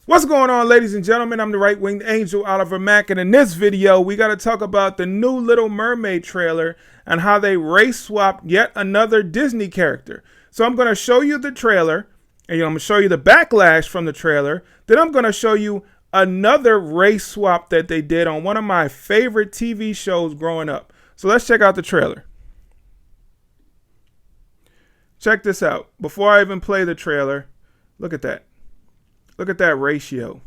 What's going on, ladies and gentlemen? I'm the right-winged angel, Oliver Mack, and in this video, we got to talk about the new Little Mermaid trailer and how they race swapped yet another Disney character. So I'm going to show you the trailer, and I'm going to show you the backlash from the trailer. Then I'm going to show you another race swap that they did on one of my favorite TV shows growing up. So let's check out the trailer. Check this out. Before I even play the trailer, look at that. Look at that ratio.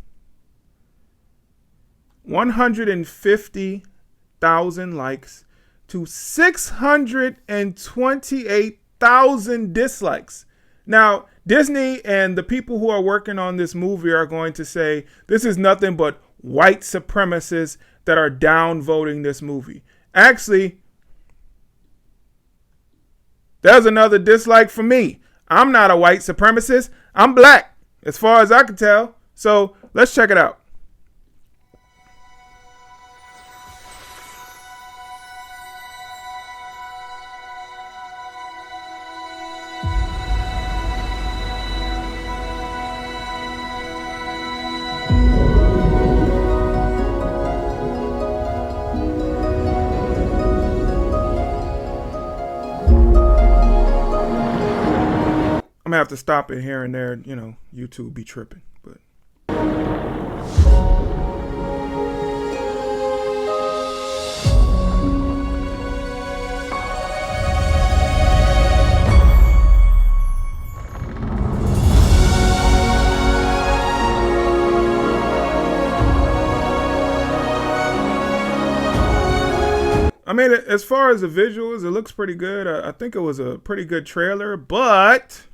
150,000 likes to 628,000 dislikes. Now, Disney and the people who are working on this movie are going to say this is nothing but white supremacists that are downvoting this movie. Actually, there's another dislike for me. I'm not a white supremacist. I'm black, as far as I can tell. So let's check it out. I'm gonna have to stop it here and there, you know, YouTube be tripping, but. I mean, as far as the visuals, it looks pretty good. I think it was a pretty good trailer, but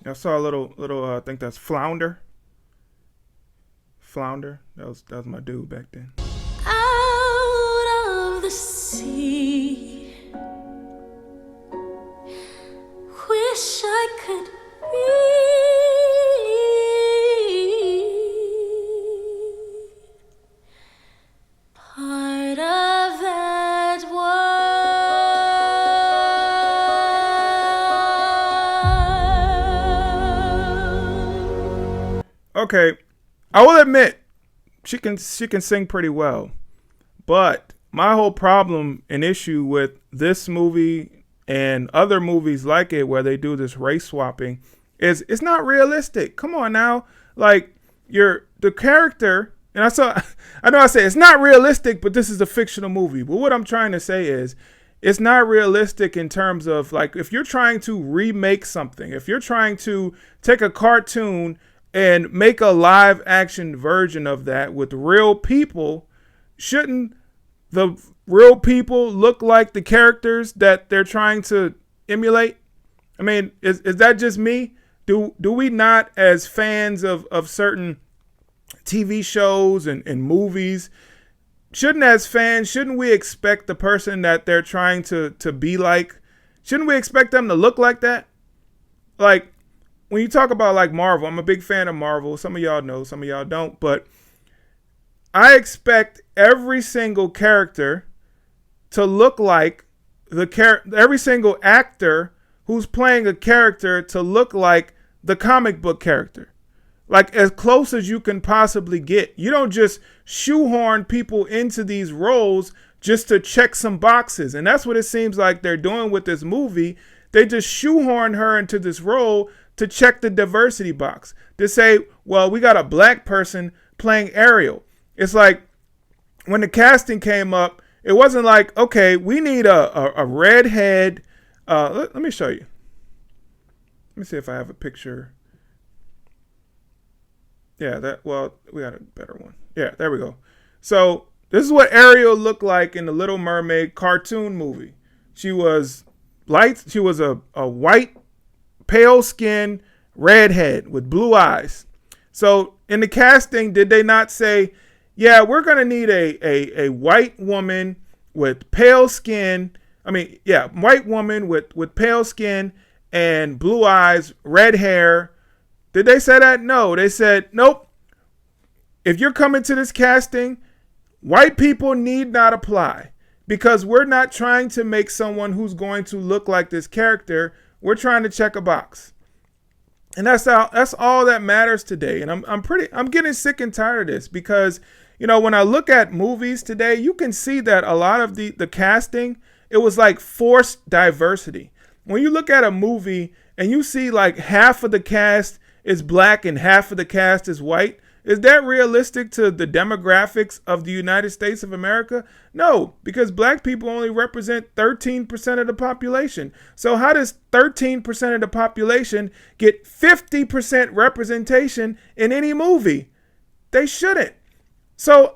I saw a little. I think that's Flounder. Flounder. That was my dude back then. Out of the sea, wish I could be part of that world. Okay, I will admit she can sing pretty well, but my whole problem and issue with this movie and other movies like it where they do this race swapping is it's not realistic. Come on now, like the character, and I know I say it's not realistic, but this is a fictional movie. But what I'm trying to say is it's not realistic in terms of, like, if you're trying to remake something, if you're trying to take a cartoon and make a live action version of that with real people, shouldn't the real people look like the characters that they're trying to emulate? I mean, is that just me? Do we not, as fans of certain TV shows and movies, shouldn't we expect the person that they're trying to be like, shouldn't we expect them to look like that? Like, when you talk about like Marvel, I'm a big fan of Marvel. Some of y'all know, some of y'all don't, but I expect every single character to look like every single actor who's playing a character to look like the comic book character. Like, as close as you can possibly get. You don't just shoehorn people into these roles just to check some boxes. And that's what it seems like they're doing with this movie. They just shoehorn her into this role to check the diversity box. To say, well, we got a black person playing Ariel. It's like, when the casting came up, it wasn't like, okay, we need a redhead. Let me show you. Let me see if I have a picture. Yeah, we got a better one. Yeah, there we go. So this is what Ariel looked like in the Little Mermaid cartoon movie. She was light. She was a white, pale skin redhead with blue eyes. So in the casting, did they not say, yeah, we're going to need a white woman with pale skin. White woman with pale skin and blue eyes, red hair. Did they say that? No, they said, nope. If you're coming to this casting, white people need not apply. because we're not trying to make someone who's going to look like this character. We're trying to check a box. And that's all that matters today. And I'm getting sick and tired of this because, when I look at movies today, you can see that a lot of the casting, it was like forced diversity. When you look at a movie and you see like half of the cast is black and half of the cast is white, is that realistic to the demographics of the United States of America? No, because black people only represent 13% of the population. So how does 13% of the population get 50% representation in any movie? They shouldn't. So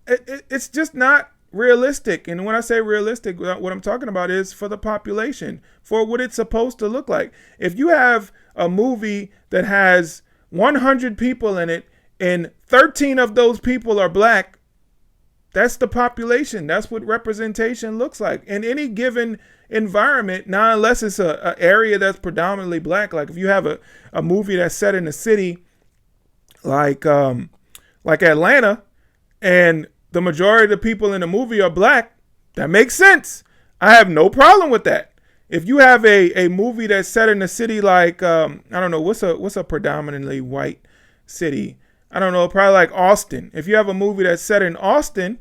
it's just not realistic. And when I say realistic, what I'm talking about is for the population, for what it's supposed to look like. If you have a movie that has 100 people in it, and 13 of those people are black, that's the population. That's what representation looks like in any given environment. Now, unless it's an area that's predominantly black, like if you have a movie that's set in a city like Atlanta, and the majority of the people in the movie are black, that makes sense. I have no problem with that. If you have a movie that's set in a city like I don't know, what's a predominantly white city? I don't know, probably like Austin. If you have a movie that's set in Austin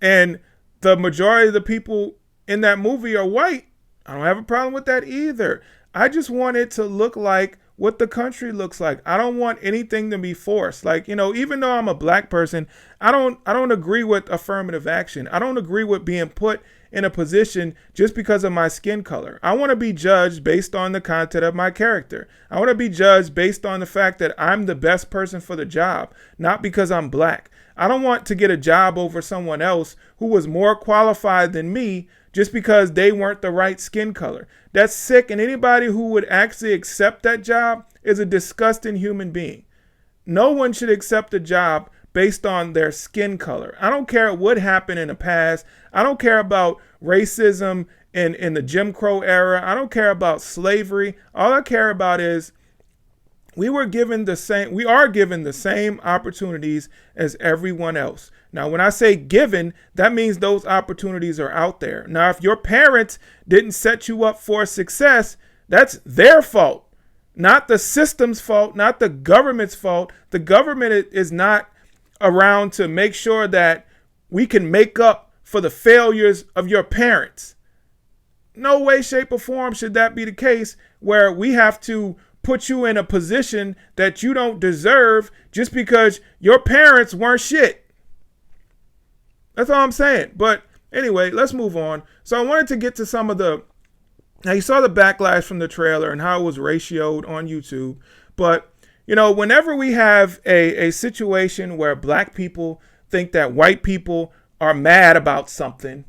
and the majority of the people in that movie are white, I don't have a problem with that either. I just want it to look like what the country looks like. I don't want anything to be forced. Like, even though I'm a black person, I don't agree with affirmative action. I don't agree with being put in a position just because of my skin color. I want to be judged based on the content of my character. I want to be judged based on the fact that I'm the best person for the job, not because I'm black. I don't want to get a job over someone else who was more qualified than me just because they weren't the right skin color. That's sick, and anybody who would actually accept that job is a disgusting human being. No one should accept a job based on their skin color. I don't care what happened in the past. I don't care about racism in the Jim Crow era. I don't care about slavery. All I care about is we are given the same opportunities as everyone else. Now, when I say given, that means those opportunities are out there. Now, if your parents didn't set you up for success, that's their fault, not the system's fault, not the government's fault. The government is not around to make sure that we can make up for the failures of your parents. No way, shape, or form should that be the case, where we have to put you in a position that you don't deserve just because your parents weren't shit. That's all I'm saying. But anyway, let's move on. So I wanted to get to some of now you saw the backlash from the trailer and how it was ratioed on YouTube. But, whenever we have a situation where black people think that white people are mad about something,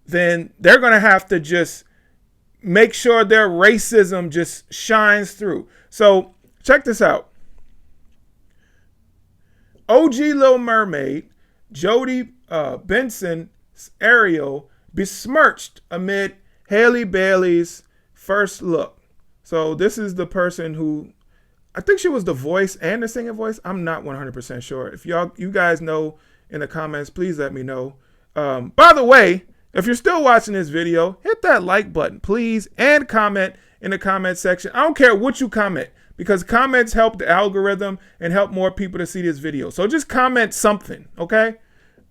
then they're going to have to just make sure their racism just shines through. So check this out. OG Little Mermaid, Jodie Benson's Ariel besmirched amid Halle Bailey's first look. So this is the person who, I think she was the voice and the singing voice. I'm not 100% sure. If you guys know in the comments, please let me know. By the way, if you're still watching this video, hit that like button, please, and comment in the comment section. I don't care what you comment, because comments help the algorithm and help more people to see this video. So just comment something, okay?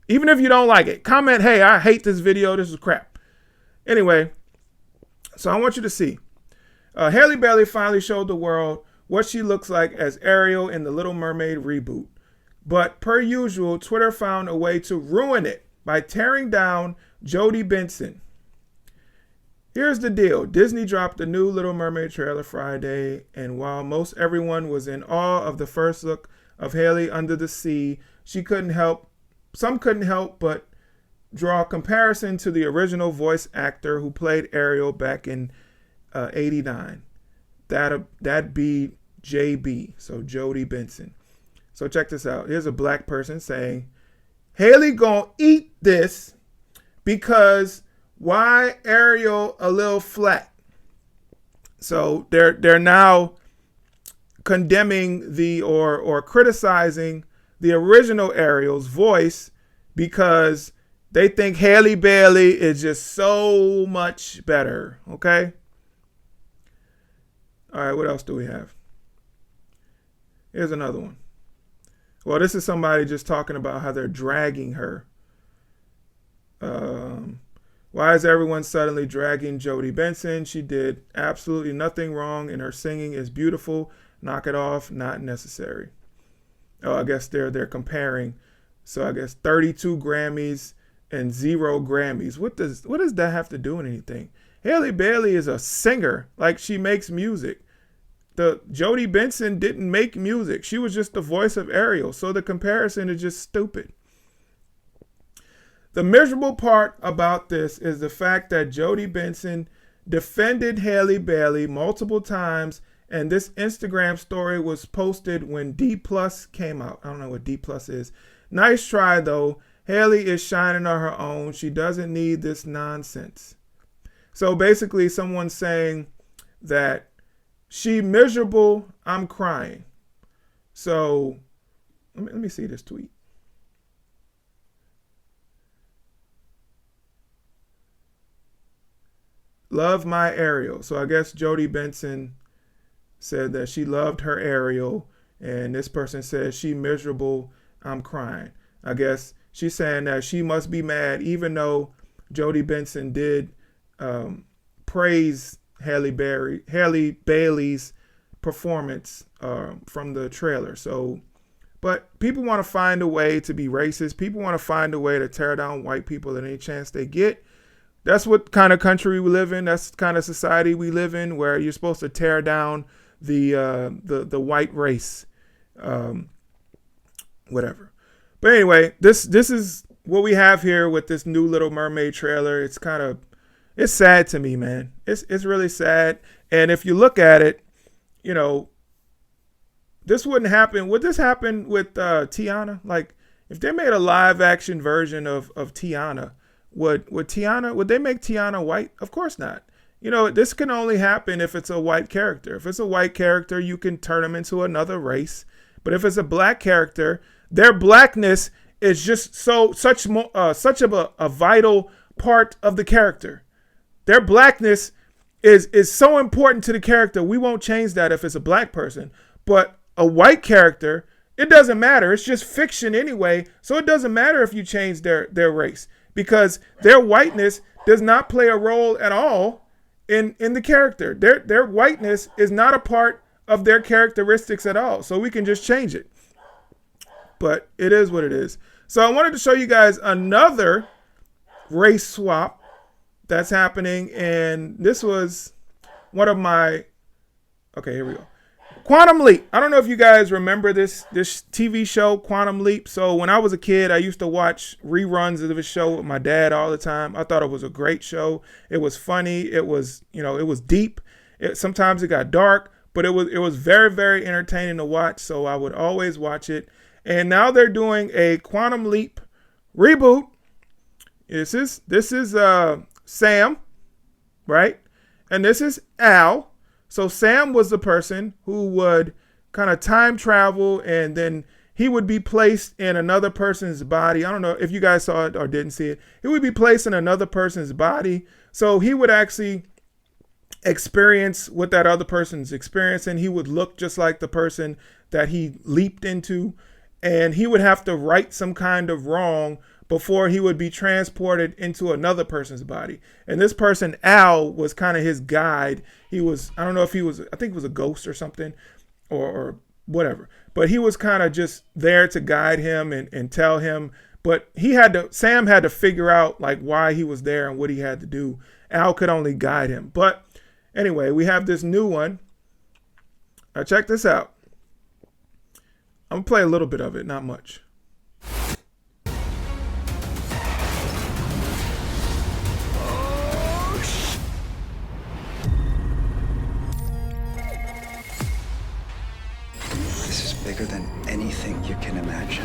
Even if you don't like it, comment, hey, I hate this video. This is crap. Anyway, so I want you to see. Halle Bailey finally showed the world what she looks like as Ariel in the Little Mermaid reboot. But per usual, Twitter found a way to ruin it by tearing down Jodie Benson. Here's the deal. Disney dropped the new Little Mermaid trailer Friday, and while most everyone was in awe of the first look of Halle under the sea, some couldn't help but draw a comparison to the original voice actor who played Ariel back in 89. That'd be JB, so Jodie Benson. So check this out. Here's a black person saying, Halle gonna eat this because why Ariel a little flat? So they're now condemning or criticizing the original Ariel's voice because They think Halle Bailey is just so much better. Okay. All right. What else do we have? Here's another one. Well, this is somebody just talking about how they're dragging her. Why is everyone suddenly dragging Jodie Benson? She did absolutely nothing wrong, and her singing is beautiful. Knock it off. Not necessary. Oh, I guess they're comparing. So I guess 32 Grammys and 0 Grammys. What does that have to do with anything? Halle Bailey is a singer. Like, she makes music. The Jodie Benson didn't make music. She was just the voice of Ariel. So the comparison is just stupid. The miserable part about this is the fact that Jodie Benson defended Halle Bailey multiple times, and this Instagram story was posted when D Plus came out. I don't know what D Plus is. Nice try, though. Halle is shining on her own. She doesn't need this nonsense. So basically, someone's saying that she miserable, I'm crying. So let me see this tweet. Love my Ariel. So I guess Jodie Benson said that she loved her Ariel, and this person says she miserable, I'm crying. I guess she's saying that she must be mad, even though Jodie Benson did praise Halle Bailey's performance from the trailer. So, but people want to find a way to be racist. People want to find a way to tear down white people at any chance they get. That's what kind of country we live in. That's the kind of society we live in, where you're supposed to tear down the white race, whatever. But anyway, this is what we have here with this new Little Mermaid trailer. It's sad to me, man. It's really sad. And if you look at it, you know, this wouldn't happen. Would this happen with Tiana? Like, if they made a live action version of Tiana, would they make Tiana white? Of course not. You know, this can only happen if it's a white character. If it's a white character, you can turn them into another race. But if it's a black character, their blackness is just such of a vital part of the character. Their blackness is so important to the character. We won't change that if it's a black person. But a white character, it doesn't matter. It's just fiction anyway. So it doesn't matter if you change their race, because their whiteness does not play a role at all in the character. Their whiteness is not a part of their characteristics at all. So we can just change it. But it is what it is. So I wanted to show you guys another race swap that's happening. And this was one of my, okay, here we go. Quantum Leap. I don't know if you guys remember this TV show, Quantum Leap. So when I was a kid, I used to watch reruns of the show with my dad all the time. I thought it was a great show. It was funny. It was, it was deep. Sometimes it got dark, but it was very, very entertaining to watch. So I would always watch it. And now they're doing a Quantum Leap reboot. This is Sam, right? And this is Al. So Sam was the person who would kind of time travel, and then he would be placed in another person's body. I don't know if you guys saw it or didn't see it. He would be placed in another person's body. So he would actually experience what that other person's experiencing. He would look just like the person that he leaped into, and he would have to right some kind of wrong before he would be transported into another person's body. And this person, Al, was kind of his guide. He was, I don't know if he was, I think he was a ghost or something or whatever. But he was kind of just there to guide him and tell him. But Sam had to figure out like why he was there and what he had to do. Al could only guide him. But anyway, we have this new one. Now check this out. I'm going to play a little bit of it, not much. Bigger than anything you can imagine.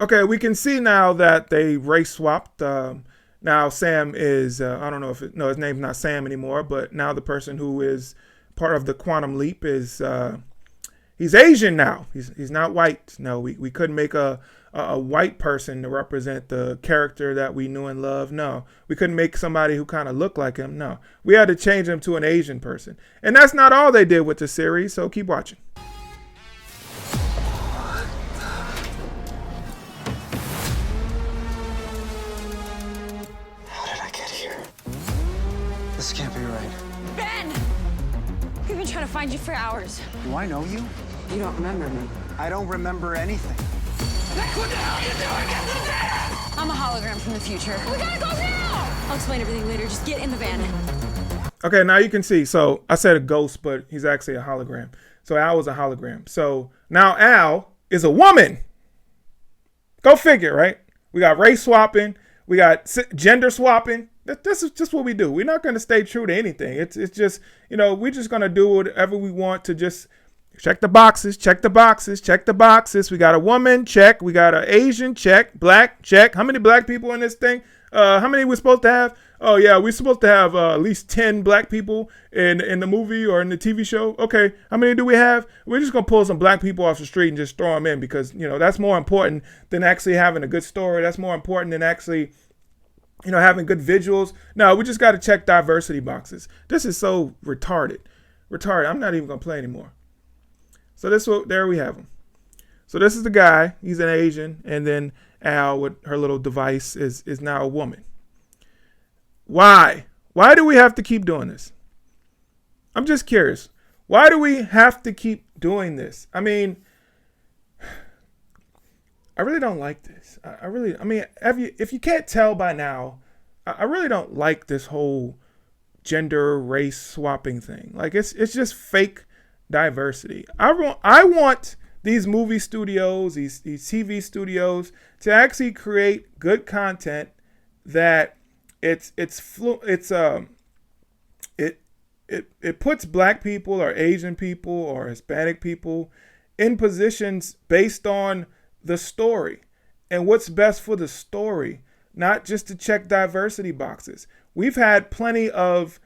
Okay, we can see now that they race swapped. Now Sam is, I don't know his name's not Sam anymore, but now the person who is part of the quantum leap is he's Asian now. He's not white. No, we couldn't make a white person to represent the character that we knew and loved. No, we couldn't make somebody who kind of looked like him. No, we had to change him to an Asian person. And that's not all they did with the series, so keep watching. How did I get here? This can't be right. Ben! We've been trying to find you for hours. Do I know you? You don't remember me. I don't remember anything. What the hell are you doing in the van? I'm a hologram from the future. We gotta go now! I'll explain everything later. Just get in the van. Okay, now you can see. So I said a ghost, but he's actually a hologram. So Al was a hologram. So now Al is a woman. Go figure, right? We got race swapping. We got gender swapping. This is just what we do. We're not going to stay true to anything. It's just, we're just going to do whatever we want to just check the boxes, check the boxes, check the boxes. We got a woman, check. We got an Asian, check. Black, check. How many black people in this thing? How many we're supposed to have? Oh, yeah, we're supposed to have at least 10 black people in the movie or in the TV show. Okay, how many do we have? We're just going to pull some black people off the street and just throw them in because, that's more important than actually having a good story. That's more important than actually, having good visuals. No, we just got to check diversity boxes. This is so retarded. I'm not even going to play anymore. So there we have him. So this is the guy. He's an Asian. And then Al with her little device is now a woman. Why? Why do we have to keep doing this? I'm just curious. Why do we have to keep doing this? I mean, I really don't like this. If you can't tell by now, I really don't like this whole gender race swapping thing. Like it's just fake diversity. I want these movie studios, these TV studios to actually create good content that it puts black people or Asian people or Hispanic people in positions based on the story and what's best for the story, not just to check diversity boxes. We've had plenty of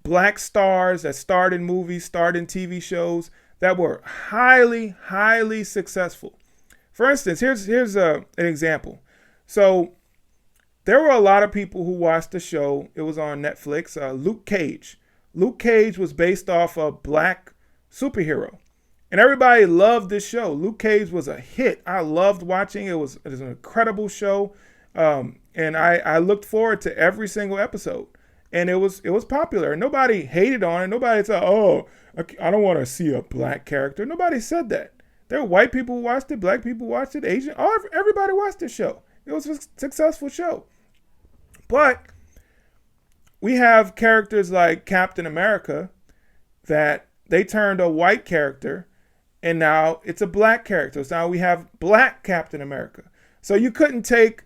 black stars that starred in movies, starred in TV shows that were highly, highly successful. For instance, here's an example. So there were a lot of people who watched the show. It was on Netflix. Luke Cage. Luke Cage was based off a black superhero. And everybody loved this show. Luke Cage was a hit. I loved watching. It was an incredible show. And I looked forward to every single episode. And it was popular. Nobody hated on it. Nobody said, oh, I don't want to see a black character. Nobody said that. There were white people who watched it. Black people watched it. Asian. Everybody watched the show. It was a successful show. But we have characters like Captain America that they turned a white character and now it's a black character. So now we have black Captain America. So you couldn't take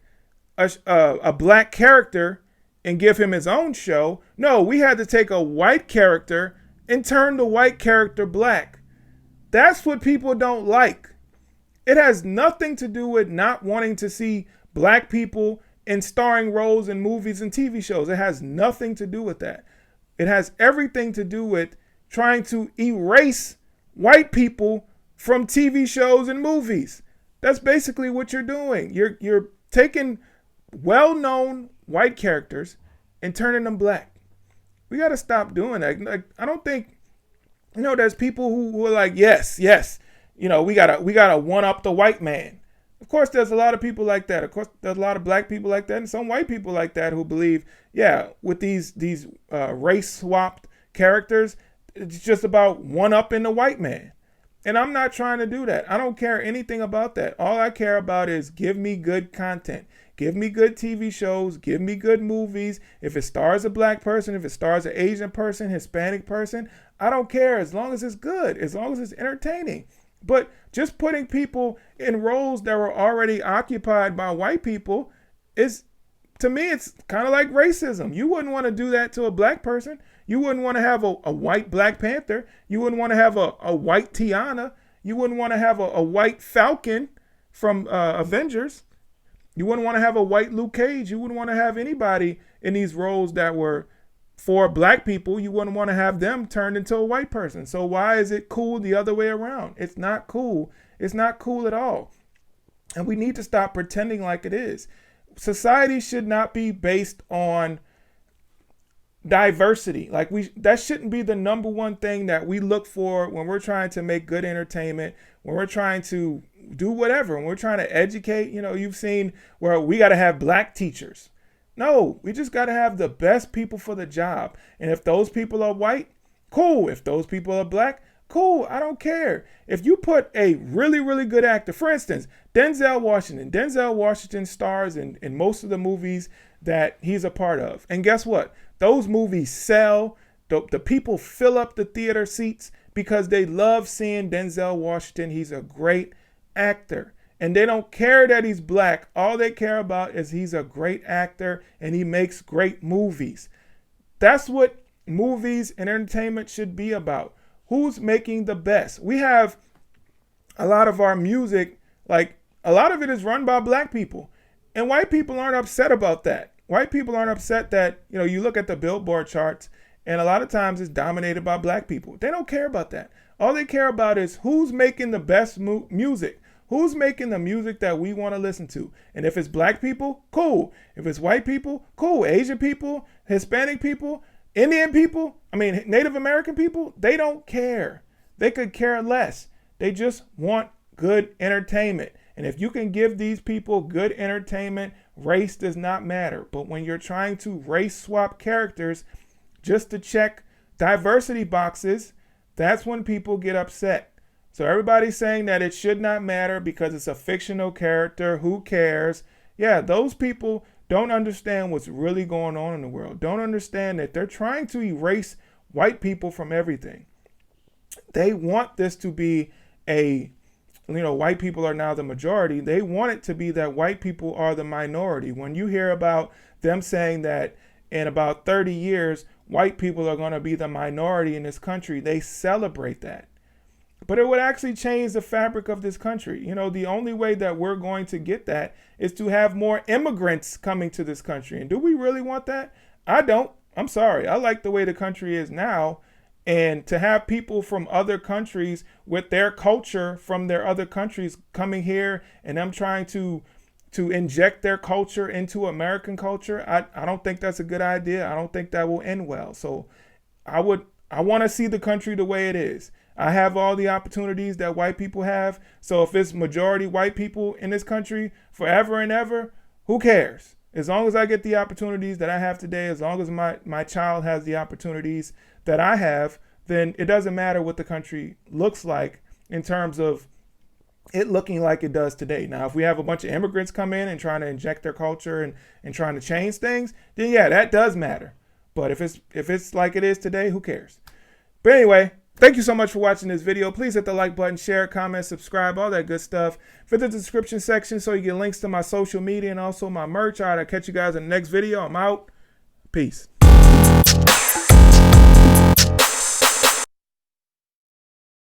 a black character and give him his own show. No, we had to take a white character and turn the white character black. That's what people don't like. It has nothing to do with not wanting to see black people in starring roles in movies and TV shows. It has nothing to do with that. It has everything to do with trying to erase white people from TV shows and movies. That's basically what you're doing. You're taking well-known white characters and turning them black. We got to stop doing that. Like, I don't think, there's people who are like, yes, we gotta one up the white man. Of course, there's a lot of people like that. Of course, there's a lot of black people like that, and some white people like that who believe, with these race swapped characters, it's just about one up in the white man. And I'm not trying to do that. I don't care anything about that. All I care about is give me good content. Give me good TV shows. Give me good movies. If it stars a black person, if it stars an Asian person, Hispanic person, I don't care as long as it's good, as long as it's entertaining. But just putting people in roles that were already occupied by white people is, to me, it's kind of like racism. You wouldn't want to do that to a black person. You wouldn't want to have a white Black Panther. You wouldn't want to have a white Tiana. You wouldn't want to have a white Falcon from Avengers. You wouldn't want to have a white Luke Cage. You wouldn't want to have anybody in these roles that were for black people, you wouldn't want to have them turned into a white person. So why is it cool the other way around? It's not cool. It's not cool at all. And we need to stop pretending like it is. Society should not be based on diversity. Like that shouldn't be the number one thing that we look for when we're trying to make good entertainment, when we're trying to do whatever, when we're trying to educate. You know, you've seen where we got to have black teachers. No, we just got to have the best people for the job. And if those people are white, cool. If those people are black, cool. I don't care. If you put a really, really good actor, for instance, Denzel Washington stars in most of the movies that he's a part of. And guess what? Those movies sell. The people fill up the theater seats because they love seeing Denzel Washington. He's a great actor. And they don't care that he's black. All they care about is he's a great actor and he makes great movies. That's what movies and entertainment should be about. Who's making the best? We have a lot of our music, like a lot of it is run by black people. And white people aren't upset about that. White people aren't upset that, you know, you look at the Billboard charts and a lot of times it's dominated by black people. They don't care about that. All they care about is who's making the best music. Who's making the music that we want to listen to? And if it's black people, cool. If it's white people, cool. Asian people, Hispanic people, Indian people, Native American people, they don't care. They could care less. They just want good entertainment. And if you can give these people good entertainment, race does not matter. But when you're trying to race swap characters just to check diversity boxes, that's when people get upset. So everybody's saying that it should not matter because it's a fictional character. Who cares? Yeah, those people don't understand what's really going on in the world. Don't understand that they're trying to erase white people from everything. They want this to be white people are now the majority. They want it to be that white people are the minority. When you hear about them saying that in about 30 years, white people are going to be the minority in this country, they celebrate that. But it would actually change the fabric of this country. You know, the only way that we're going to get that is to have more immigrants coming to this country. And do we really want that? I don't. I'm sorry. I like the way the country is now. And to have people from other countries with their culture from their other countries coming here and them trying to inject their culture into American culture, I don't think that's a good idea. I don't think that will end well. So I want to see the country the way it is. I have all the opportunities that white people have. So if it's majority white people in this country forever and ever, who cares? As long as I get the opportunities that I have today, as long as my child has the opportunities that I have, then it doesn't matter what the country looks like in terms of it looking like it does today. Now, if we have a bunch of immigrants come in and trying to inject their culture and trying to change things, then yeah, that does matter. But if it's like it is today, who cares? But anyway, thank you so much for watching this video. Please hit the like button, share, comment, subscribe, all that good stuff. Fit the description section so you get links to my social media and also my merch. All right, I'll catch you guys in the next video. I'm out. Peace.